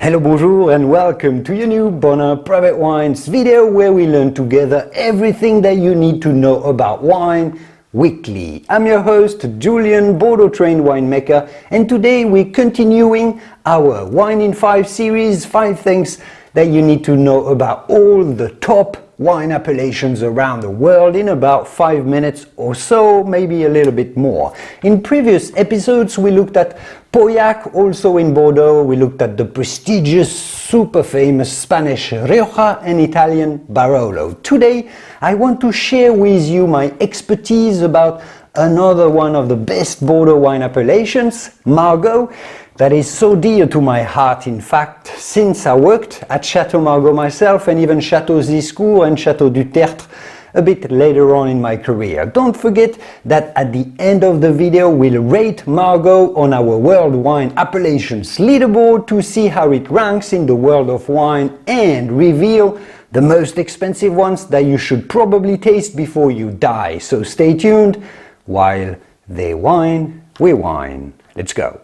Hello, bonjour and welcome to your new Bonheur Private Wines video where we learn together everything that you need to know about wine weekly. I'm your host Julian, Bordeaux trained winemaker, and today we're continuing our Wine in 5 series, 5 things that you need to know about all the top wine appellations around the world in about 5 minutes or so, maybe a little bit more. In previous episodes we looked at Pauillac, also in Bordeaux. We looked at the prestigious, super famous Spanish Rioja and Italian Barolo. Today I want to share with you my expertise about another one of the best Bordeaux wine appellations, Margaux, that is so dear to my heart, in fact, since I worked at Chateau Margaux myself and even Chateau Giscours and Chateau du Tertre a bit later on in my career. Don't forget that at the end of the video we'll rate Margaux on our World Wine Appellations Leaderboard to see how it ranks in the world of wine and reveal the most expensive ones that you should probably taste before you die. So stay tuned. While they wine, we wine. Let's go.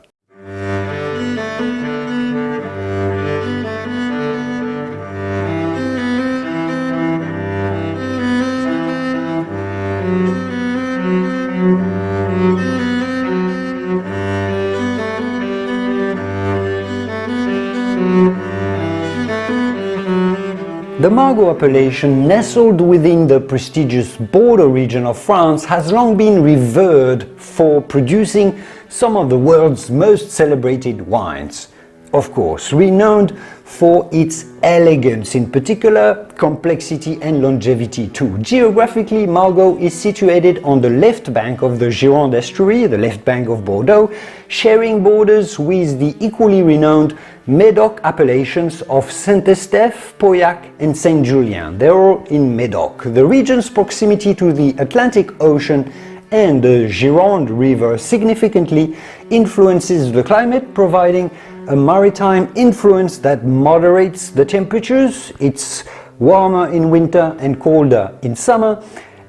The Margaux appellation, nestled within the prestigious Bordeaux region of France, has long been revered for producing some of the world's most celebrated wines. Of course, renowned for its elegance, in particular, complexity and longevity too. Geographically, Margaux is situated on the left bank of the Gironde estuary, the left bank of Bordeaux, sharing borders with the equally renowned Médoc appellations of Saint-Estèphe, Pauillac and Saint-Julien. They're all in Médoc. The region's proximity to the Atlantic Ocean and the Gironde River significantly influences the climate, providing a maritime influence that moderates the temperatures. It's warmer in winter and colder in summer,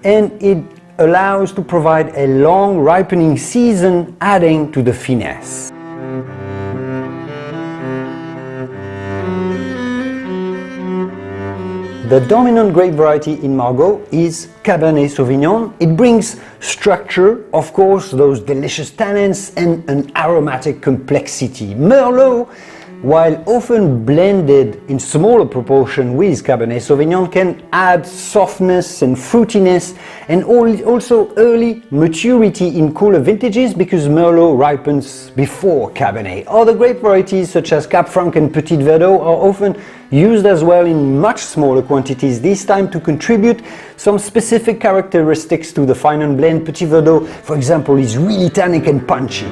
and it allows to provide a long ripening season, adding to the finesse. The dominant grape variety in Margaux is Cabernet Sauvignon. It brings structure, of course, those delicious tannins and an aromatic complexity. Merlot, while often blended in smaller proportion with Cabernet Sauvignon, can add softness and fruitiness and also early maturity in cooler vintages because Merlot ripens before Cabernet. Other grape varieties such as Cab Franc and Petit Verdot are often used as well in much smaller quantities, this time to contribute some specific characteristics to the final blend. Petit Verdot, for example, is really tannic and punchy.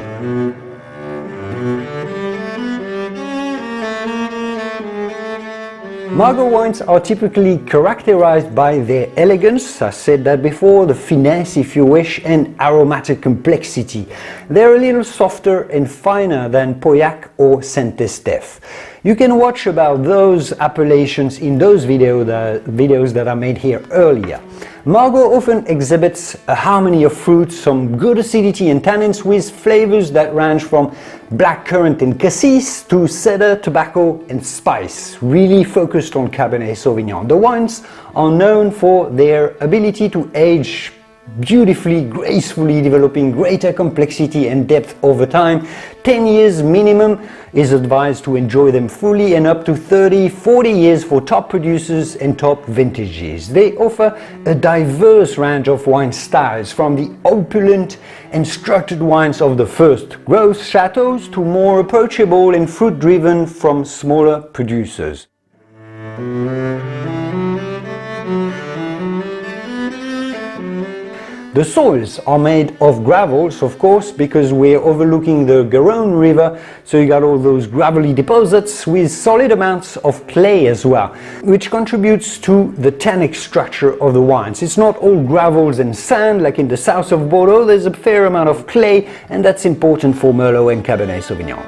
Margaux wines are typically characterized by their elegance, I said that before, the finesse if you wish, and aromatic complexity. They're a little softer and finer than Pauillac or Saint-Estèphe. You can watch about those appellations in those videos that I made here earlier. Margaux often exhibits a harmony of fruits, some good acidity and tannins with flavors that range from blackcurrant and cassis to cedar, tobacco and spice, really focused on Cabernet Sauvignon. The wines are known for their ability to age beautifully, gracefully, developing greater complexity and depth over time. 10 years minimum is advised to enjoy them fully, and up to 30-40 years for top producers and top vintages. They offer a diverse range of wine styles, from the opulent and structured wines of the first growth chateaus to more approachable and fruit-driven from smaller producers. The soils are made of gravels, of course, because we're overlooking the Garonne River, so you got all those gravelly deposits with solid amounts of clay as well, which contributes to the tannic structure of the wines. It's not all gravels and sand like in the south of Bordeaux. There's a fair amount of clay, and that's important for Merlot and Cabernet Sauvignon.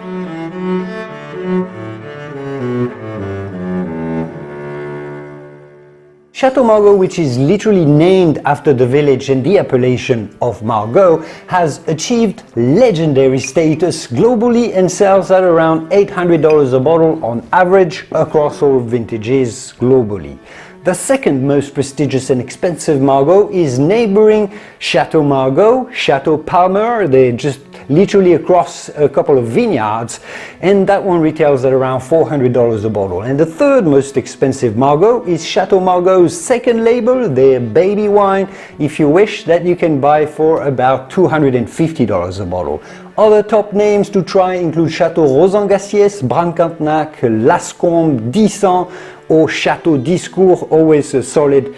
Chateau Margaux, which is literally named after the village and the appellation of Margaux, has achieved legendary status globally and sells at around $800 a bottle on average across all vintages globally. The second most prestigious and expensive Margaux is neighboring Chateau Margaux, Chateau Palmer. They're just literally across a couple of vineyards, and that one retails at around $400 a bottle. And the third most expensive Margaux is Chateau Margaux's second label, their baby wine, if you wish, that you can buy for about $250 a bottle. Other top names to try include Chateau Rosan-Gassiès, Brancantenac, Lascombe, Dissant, or Chateau Giscours, always a solid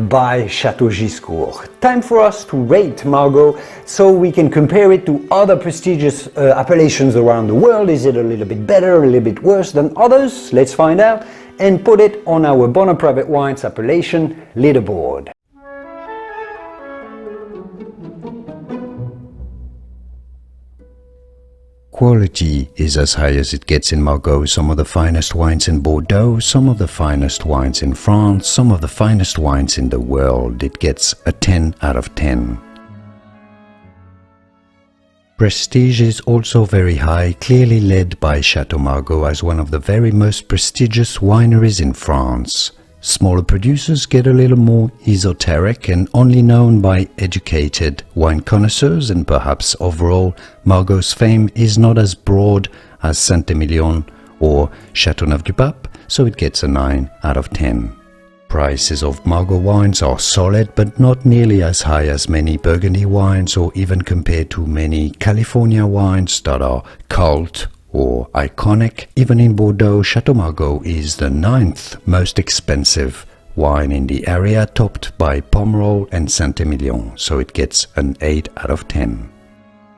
by Chateau Giscours. Time for us to rate Margaux so we can compare it to other prestigious appellations around the world. Is it a little bit better, a little bit worse than others? Let's find out and put it on our Bonheur Private Wines Appellation Leaderboard. Quality is as high as it gets in Margaux. Some of the finest wines in Bordeaux, some of the finest wines in France, some of the finest wines in the world. It gets a 10 out of 10. Prestige is also very high, clearly led by Chateau Margaux as one of the very most prestigious wineries in France. Smaller producers get a little more esoteric and only known by educated wine connoisseurs, and perhaps overall Margaux's fame is not as broad as Saint-Emilion or Châteauneuf-du-Pape, so it gets a 9 out of 10. Prices of Margaux wines are solid, but not nearly as high as many Burgundy wines or even compared to many California wines that are cult or iconic. Even in Bordeaux, Chateau Margaux is the 9th most expensive wine in the area, topped by Pomerol and Saint-Emilion, so it gets an 8 out of 10.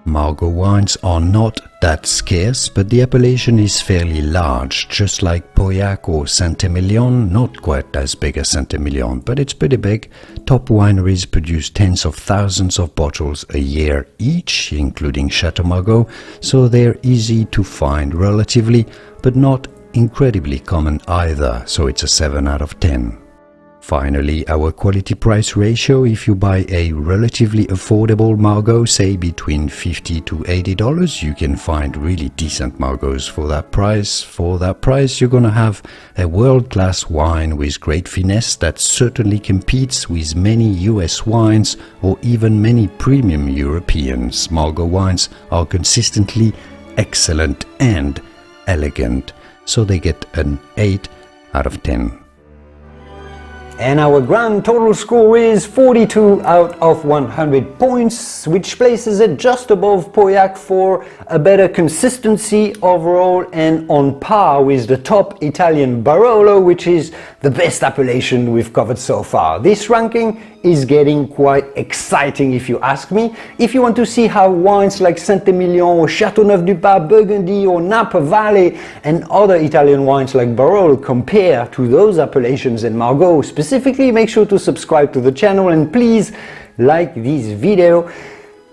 Margaux wines are not that scarce, but the appellation is fairly large, just like Pauillac or Saint-Emilion, not quite as big as Saint-Emilion, but it's pretty big. Top wineries produce tens of thousands of bottles a year each, including Chateau Margaux, so they're easy to find relatively, but not incredibly common either, so it's a 7 out of 10. Finally, our quality-price ratio: if you buy a relatively affordable Margaux, say between $50 to $80, you can find really decent Margaux for that price. For that price, you're gonna have a world-class wine with great finesse that certainly competes with many US wines or even many premium Europeans. Margaux wines are consistently excellent and elegant, so they get an 8 out of 10. And our grand total score is 42 out of 100 points, which places it just above Pauillac for a better consistency overall and on par with the top Italian Barolo, which is the best appellation we've covered so far. This ranking is getting quite exciting if you ask me. If you want to see how wines like Saint-Emilion or Châteauneuf-du-Pape, Burgundy or Napa Valley and other Italian wines like Barolo compare to those appellations in Margaux specifically, make sure to subscribe to the channel and please like this video.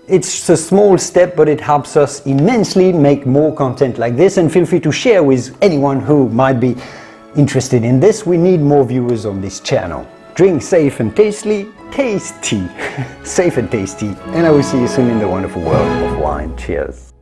It's a small step, but it helps us immensely make more content like this, and feel free to share with anyone who might be interested in this. We need more viewers on this channel. Drink safe and tasty, safe and tasty, and I will see you soon in the wonderful world of wine. Cheers.